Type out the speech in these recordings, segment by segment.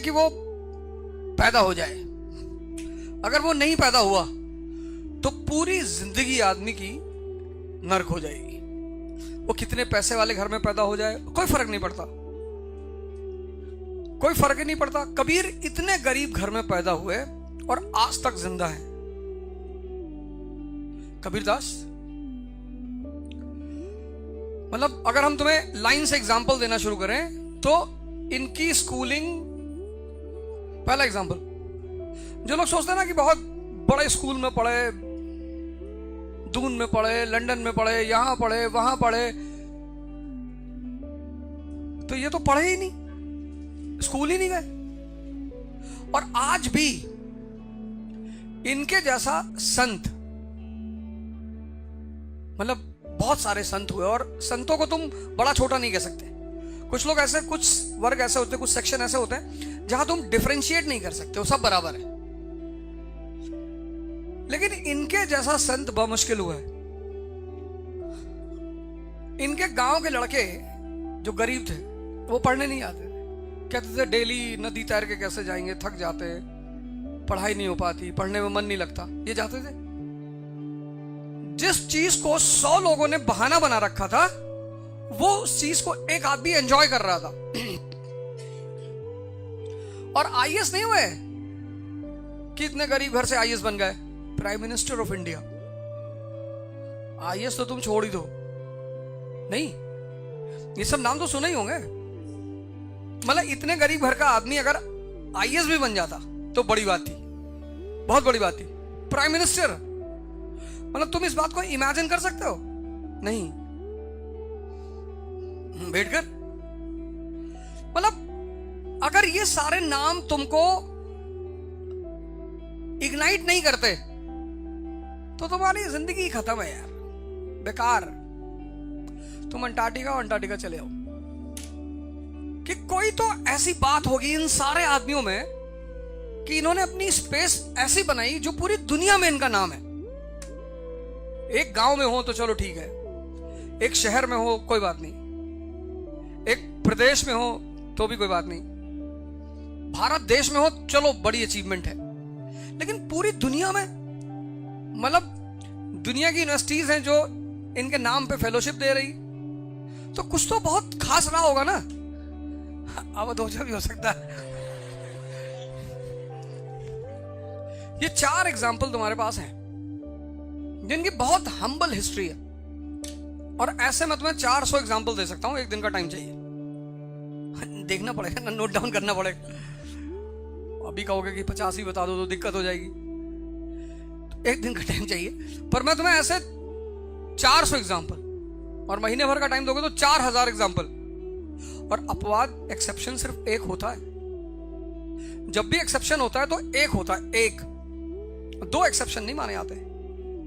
है कि वो पैदा हो जाए। अगर वो नहीं पैदा हुआ तो पूरी जिंदगी आदमी की नर्क हो जाएगी। वो कितने पैसे वाले घर में पैदा हो जाए कोई फर्क नहीं पड़ता, कोई फर्क ही नहीं पड़ता। कबीर इतने गरीब घर में पैदा हुए और आज तक जिंदा है। कबीरदास, मतलब अगर हम तुम्हें लाइन से एग्जांपल देना शुरू करें तो इनकी स्कूलिंग, पहला एग्जांपल, जो लोग सोचते हैं ना कि बहुत बड़े स्कूल में पढ़े, दून में पढ़े, लंदन में पढ़े, यहां पढ़े, वहां पढ़े, तो ये तो पढ़े ही नहीं, स्कूल ही नहीं गए। और आज भी इनके जैसा संत, मतलब बहुत सारे संत हुए, और संतों को तुम बड़ा छोटा नहीं कह सकते। कुछ लोग ऐसे, कुछ वर्ग ऐसे होते हैं, कुछ सेक्शन ऐसे होते हैं जहां तुम डिफरेंशिएट नहीं कर सकते, वो सब बराबर है। लेकिन इनके जैसा संत बहुत मुश्किल हुआ है। इनके गांव के लड़के जो गरीब थे वो पढ़ने नहीं आते थे, कहते थे डेली नदी तैर के कैसे जाएंगे, थक जाते, पढ़ाई नहीं हो पाती, पढ़ने में मन नहीं लगता। ये जाते थे। जिस चीज को 100 लोगों ने बहाना बना रखा था, वो उस चीज को एक आदमी एंजॉय कर रहा था। और आईएएस नहीं हुए कि इतने गरीब घर से आईएएस बन गए, prime minister of India. IAS तो तुम छोड़ ही दो, नहीं, ये सब नाम तो सुने ही होंगे। मतलब इतने गरीब घर का आदमी अगर आईएएस भी बन जाता तो बड़ी बात थी, बहुत बड़ी बात थी। प्राइम मिनिस्टर, मतलब तुम इस बात को इमेजिन कर सकते हो? नहीं। अंबेडकर, मतलब अगर ये सारे नाम तुमको इग्नाइट नहीं करते तो तुम्हारी जिंदगी खत्म है यार, बेकार। तुम अंटार्कटिका चले आओ। कि कोई तो ऐसी बात होगी इन सारे आदमियों में कि इन्होंने अपनी स्पेस ऐसी बनाई जो पूरी दुनिया में इनका नाम है। एक गांव में हो तो चलो ठीक है, एक शहर में हो कोई बात नहीं, एक प्रदेश में हो तो भी कोई बात नहीं, भारत देश में हो चलो बड़ी अचीवमेंट है। लेकिन पूरी दुनिया में, मतलब दुनिया की यूनिवर्सिटीज हैं जो इनके नाम पे फेलोशिप दे रही, तो कुछ तो बहुत खास रहा होगा ना। अब दोजा भी हो सकता है। ये 4 एग्जाम्पल तुम्हारे पास हैं जिनकी बहुत हम्बल हिस्ट्री है, और ऐसे मैं तुम्हें 400 एग्जाम्पल दे सकता हूं। एक दिन का टाइम चाहिए, देखना पड़ेगा ना, नोट डाउन करना पड़ेगा। अभी कहोगे कि 50 ही बता दो तो दिक्कत हो जाएगी, तो एक दिन का टाइम चाहिए। पर मैं तुम्हें ऐसे 400 एग्जाम्पल, और महीने भर का टाइम दोगे तो 4000 एग्जाम्पल। और अपवाद, एक्सेप्शन सिर्फ एक होता है। जब भी एक्सेप्शन होता है तो एक होता है, एक। 2 एक्सेप्शन नहीं माने जाते,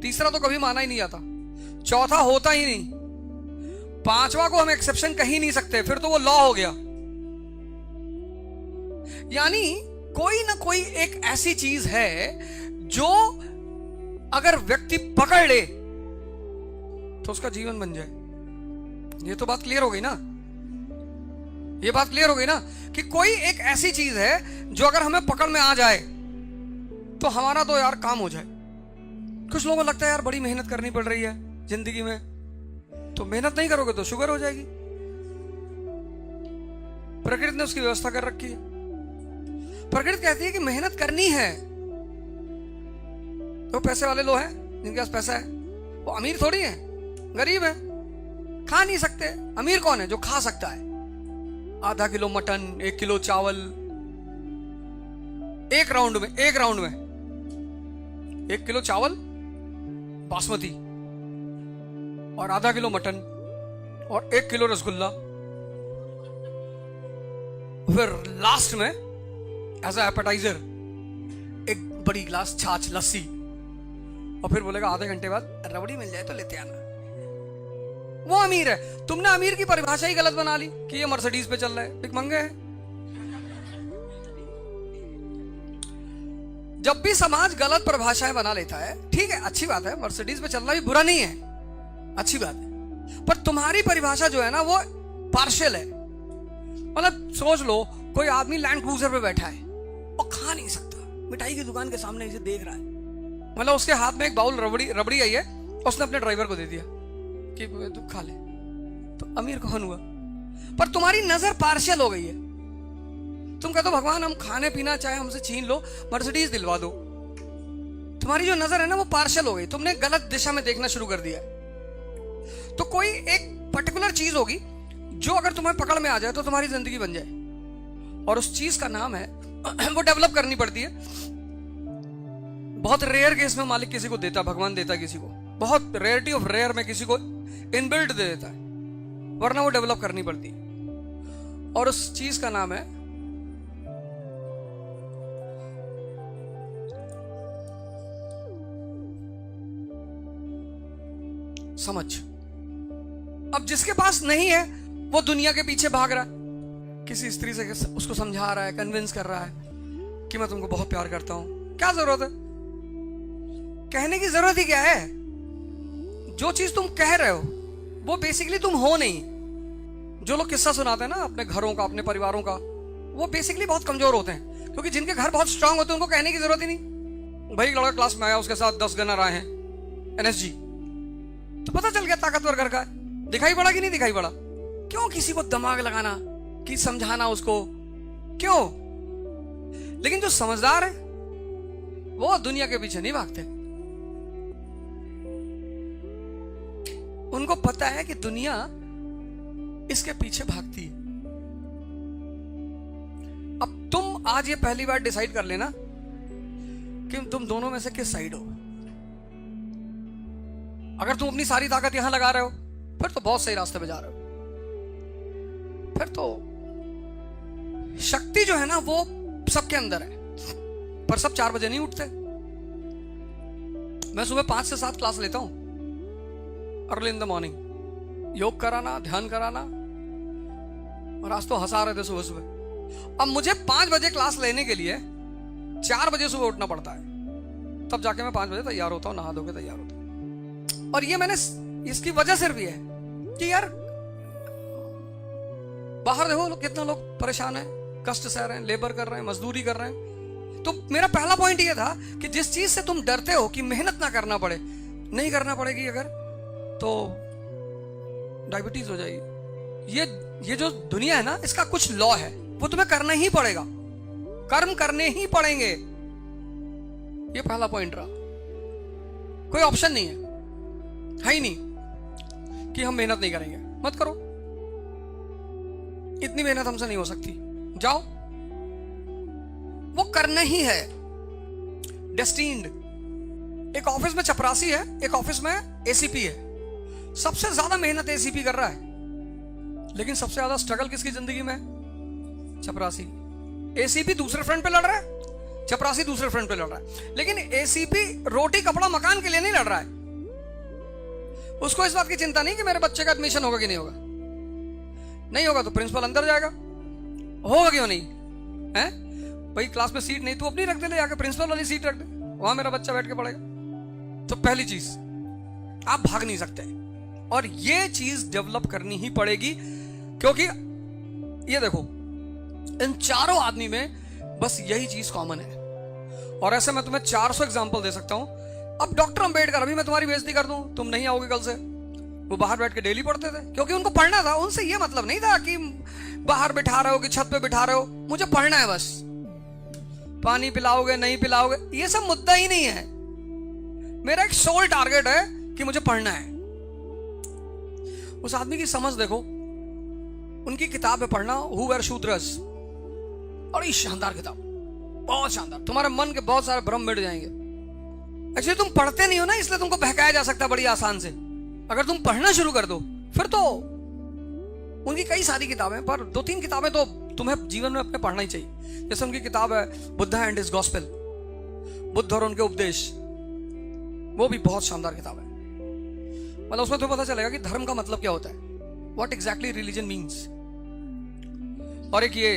तीसरा तो कभी माना ही नहीं जाता, चौथा होता ही नहीं, 5वां को हम एक्सेप्शन कह ही नहीं सकते, फिर तो वो लॉ हो गया। यानी कोई ना कोई एक ऐसी चीज है जो अगर व्यक्ति पकड़ ले तो उसका जीवन बन जाए। ये तो बात क्लियर हो गई ना, ये बात क्लियर हो गई ना कि कोई एक ऐसी चीज है जो अगर हमें पकड़ में आ जाए तो हमारा तो यार काम हो जाए। कुछ लोगों को लगता है यार बड़ी मेहनत करनी पड़ रही है जिंदगी में, तो मेहनत नहीं करोगे तो शुगर हो जाएगी। प्रकृति ने उसकी व्यवस्था कर रखी है। प्रकृति कहती है कि मेहनत करनी है। तो पैसे वाले लोग हैं जिनके पास पैसा है, वो अमीर थोड़ी है, गरीब है, खा नहीं सकते। अमीर कौन है? जो खा सकता है। आधा किलो मटन, 1 किलो चावल, एक राउंड में 1 किलो चावल बासमती, और आधा किलो मटन, और 1 किलो रसगुल्ला, फिर लास्ट में एज अ एपेटाइजर एक बड़ी गिलास छाछ, लस्सी, और फिर बोलेगा आधे घंटे बाद रबड़ी मिल जाए तो लेते आना। वो अमीर है। तुमने अमीर की परिभाषा ही गलत बना ली कि ये मर्सिडीज पे चल रहा है, भिखमंगे है। जब भी समाज गलत परिभाषाएं बना लेता है, ठीक है, अच्छी बात है, मर्सिडीज पे चलना भी बुरा नहीं है, अच्छी बात है, पर तुम्हारी परिभाषा जो है ना वो पार्शियल है। मतलब सोच लो, कोई आदमी लैंड क्रूजर पे बैठा है और खा नहीं सकता, मिठाई की दुकान के सामने इसे देख रहा है, मतलब उसके हाथ में एक बाउल रबड़ी आई है, उसने अपने ड्राइवर को दे दिया कि तू खा ले, तो अमीर कौन हुआ? पर तुम्हारी नजर पार्शियल हो गई है। तुम कहते हो भगवान हम खाने पीना चाहे हमसे छीन लो, मर्सिडीज दिलवा दो। तुम्हारी जो नजर है ना वो पार्शियल हो गई, तुमने गलत दिशा में देखना शुरू कर दिया। तो कोई एक पर्टिकुलर चीज होगी जो अगर तुम्हें पकड़ में आ जाए तो तुम्हारी जिंदगी बन जाए, और उस चीज का नाम है वो डेवलप करनी पड़ती है। बहुत रेयर केस में मालिक किसी को देता, भगवान देता किसी को, बहुत रेयरिटी ऑफ रेयर में किसी को इनबिल्ट दे देता है, वरना वो डेवलप करनी पड़ती है। और उस चीज का नाम है समझ। अब जिसके पास नहीं है वो दुनिया के पीछे भाग रहा है, किसी स्त्री से उसको समझा रहा है, कन्विंस कर रहा है कि मैं तुमको बहुत प्यार करता हूं। क्या जरूरत है? कहने की जरूरत ही क्या है? जो चीज तुम कह रहे हो वो बेसिकली तुम हो नहीं। जो लोग किस्सा सुनाते हैं ना अपने घरों का, अपने परिवारों का, वो बेसिकली बहुत कमजोर होते हैं, क्योंकि जिनके घर बहुत स्ट्रांग होते हैं उनको कहने की जरूरत ही नहीं। भाई लड़का क्लास में आया, उसके साथ 10 गनर आए हैं NSG, तो पता चल गया ताकतवर घर का है। दिखाई पड़ा कि नहीं दिखाई पड़ा? क्यों किसी को दिमाग लगाना कि समझाना उसको, क्यों? लेकिन जो समझदार है वो दुनिया के पीछे नहीं भागते। उनको पता है कि दुनिया इसके पीछे भागती है। अब तुम आज ये पहली बार डिसाइड कर लेना कि तुम दोनों में से किस साइड हो। अगर तुम अपनी सारी ताकत यहां लगा रहे हो फिर तो बहुत सही रास्ते पे जा रहे हो। फिर तो शक्ति जो है ना वो सबके अंदर है, पर सब 4 बजे नहीं उठते। मैं सुबह 5 से 7 क्लास लेता हूं, अर्ली इन द मॉर्निंग, योग कराना, ध्यान कराना, और आज तो हंसा रहे थे सुबह सुबह। अब मुझे 5 बजे क्लास लेने के लिए 4 बजे सुबह उठना पड़ता है, तब जाके मैं 5 बजे तैयार होता हूं, नहा धो के तैयार होता हूं। और ये मैंने इसकी वजह सिर्फ ये है कि यार बाहर देखो कितना लोग परेशान है, कष्ट सह रहे हैं, लेबर कर रहे हैं, मजदूरी कर रहे हैं। तो मेरा पहला पॉइंट ये था कि जिस चीज से तुम डरते हो कि मेहनत ना करना पड़े, नहीं करना पड़ेगी अगर, तो डायबिटीज हो जाएगी। ये जो दुनिया है ना, इसका कुछ लॉ है, वो तुम्हें करना ही पड़ेगा, कर्म करने ही पड़ेंगे। ये पहला पॉइंट रहा। कोई ऑप्शन नहीं है ही नहीं कि हम मेहनत नहीं करेंगे। मत करो, इतनी मेहनत हमसे नहीं हो सकती, जाओ, वो करना ही है, डेस्टिन्ड। एक ऑफिस में चपरासी है, एक ऑफिस में ACP है। सबसे ज्यादा मेहनत ACP कर रहा है, लेकिन सबसे ज्यादा स्ट्रगल किसकी जिंदगी में है? चपरासी। ACP दूसरे फ्रंट पे लड़ रहा है, चपरासी दूसरे फ्रंट पे लड़ रहा है। लेकिन ACP रोटी कपड़ा मकान के लिए नहीं लड़ रहा है। उसको इस बात की चिंता नहीं कि मेरे बच्चे का एडमिशन होगा कि नहीं होगा। नहीं होगा तो प्रिंसिपल अंदर जाएगा, होगा क्यों नहीं है? भाई क्लास में सीट नहीं, तू अपनी रख दे, ले जाकर प्रिंसिपल वाली सीट रख दे, वहां मेरा बच्चा बैठ के पढ़ेगा। तो पहली चीज, आप भाग नहीं सकते, और ये चीज डेवलप करनी ही पड़ेगी। क्योंकि ये देखो, इन चारों आदमी में बस यही चीज कॉमन है। और ऐसे मैं तुम्हें 400 एग्जांपल दे सकता हूं। अब डॉक्टर अंबेडकर, अभी मैं तुम्हारी बेइज्जती कर दूं, तुम नहीं आओगे कल से, वो बाहर बैठ के डेली पढ़ते थे, क्योंकि उनको पढ़ना था। उनसे ये मतलब नहीं था कि बाहर बिठा रहे हो कि छत पे बिठा रहे हो, मुझे पढ़ना है बस। पानी पिलाओगे नहीं पिलाओगे ये सब मुद्दा ही नहीं है। मेरा एक सोल टारगेट है कि मुझे पढ़ना है। उस आदमी की समझ देखो, उनकी किताब है पढ़ना, हु वर शूद्रस, बड़ी शानदार किताब, बहुत शानदार। तुम्हारे मन के बहुत सारे भ्रम मिट जाएंगे। एक्चुअली तुम पढ़ते नहीं हो ना, इसलिए तुमको बहकाया जा सकता है बड़ी आसान से। अगर तुम पढ़ना शुरू कर दो फिर तो, उनकी कई सारी किताबें, पर 2-3 किताबें तो तुम्हें जीवन में अपने पढ़ना ही चाहिए। जैसे उनकी किताब है Buddha and his gospel, Buddha और उनके उपदेश, वो भी बहुत शानदार किताब है। मतलब उसमें तुम्हें पता चलेगा कि धर्म का मतलब क्या होता है, व्हाट एग्जैक्टली रिलीजन मीन्स। और एक ये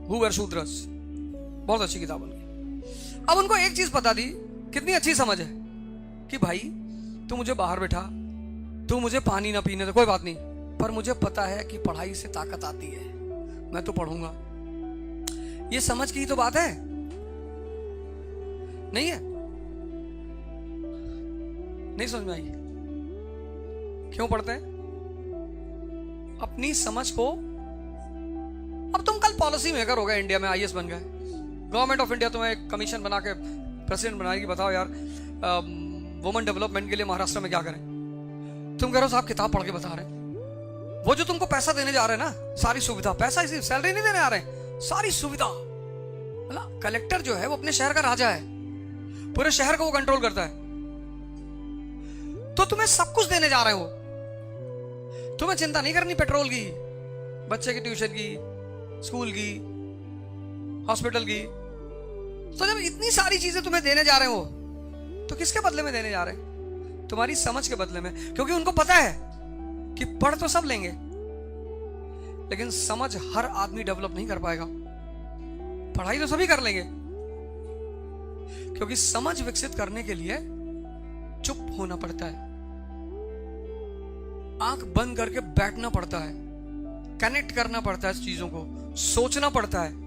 हु वर शूद्रस, बहुत अच्छी किताब उनकी। अब उनको एक चीज पता थी, कितनी अच्छी समझ है कि भाई तू मुझे बाहर बैठा, तू मुझे पानी ना पीने दे, कोई बात नहीं, पर मुझे पता है कि पढ़ाई से ताकत आती है, मैं तो पढ़ूंगा। ये समझ की ही तो बात है, नहीं है? नहीं समझ में आई? क्यों पढ़ते हैं? अपनी समझ को। अब तुम कल पॉलिसी मेकर हो गए, इंडिया में आईएएस बन गए, गवर्नमेंट ऑफ इंडिया तुम्हें एक कमीशन बना के प्रेसिडेंट बनाएगी, बताओ यार वुमेन डेवलपमेंट के लिए महाराष्ट्र में क्या करें? तुम कह रहे हो साहब किताब पढ़ के बता रहे हैं। वो जो तुमको पैसा देने जा रहे हैं ना, सारी सुविधा, पैसा इसी सैलरी नहीं देने आ रहे हैं, सारी सुविधा। मतलब कलेक्टर जो है वो अपने शहर का राजा है, पूरे शहर को वो कंट्रोल करता है, तो तुम्हें सब कुछ देने जा रहे हो। तुम्हें चिंता नहीं करनी पेट्रोल की, बच्चे की ट्यूशन की, स्कूल की, हॉस्पिटल की। तो जब इतनी सारी चीजें तुम्हें देने जा रहे हो, तो किसके बदले में देने जा रहे हैं? तुम्हारी समझ के बदले में। क्योंकि उनको पता है कि पढ़ तो सब लेंगे, लेकिन समझ हर आदमी डेवलप नहीं कर पाएगा। पढ़ाई तो सभी कर लेंगे, क्योंकि समझ विकसित करने के लिए चुप होना पड़ता है, आंख बंद करके बैठना पड़ता है, कनेक्ट करना पड़ता है, चीजों को सोचना पड़ता है।